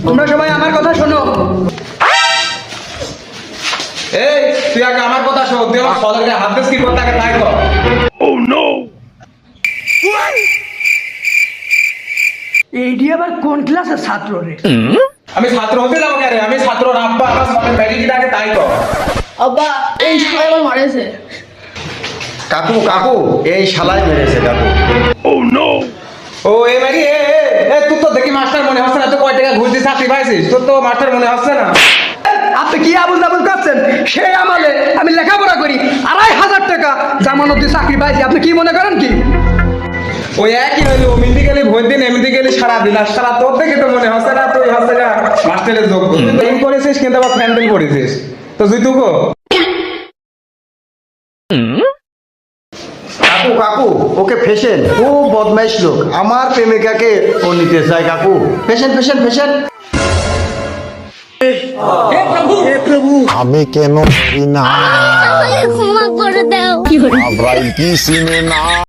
তোমরা সবাই আমার কথা শোনো। এই তুই আগে আমার কথা শোন, তুই আমার সদরকে হাত দিস কি করতে আগে তাই কর। এইটি আবার কোন ক্লাসের ছাত্র রে? আমি ছাত্র হতে যাবো কেন? আমি ছাত্র না, আব্বা আমার সামনে ম্যারিজিটা আগে তাই কর। আব্বা এই সবাই আমার মারেছে। কাকু কাকু এই শালাই মেরেছে কাকু। ও এ ম্যারি তুই তো দেখি মাস্টার মনে হচ্ছে না, তো কয় টাকা ঘুষ দিয়ে চাকরি পাইছিস? তোর তো মাস্টার মনে হচ্ছে না। আপনি কি আবুল তাবুল করছেন? সেই আমলে আমি লেখাপড়া করি, 2,500 টাকা জামানত দিয়ে চাকরি পাইছি। আপনি কি মনে করেন কি? ওই একই হইলো, মিন্দি গেলে ভোট দিন, এমনি গেলে সারা দিন, আর সারা তোর দেখে তো মনে হচ্ছে না তুই হচ্ছে না মাস্টারের যোগ্য। তুই করেছিস কিন্তু আবার ফ্যান্ডেল করেছিস, তো জিতুকো। কাকু কাকু ওকে ফেসেন, খুব বদমাইশ লোক, আমার প্রেমিকাকে ও নিতে চায় কাকু। ফেসেন ফেসেন ফেসেন। আমি কেন পারি না আমাকে ক্ষমা করে দাও। আব্রাইল কি চিনে না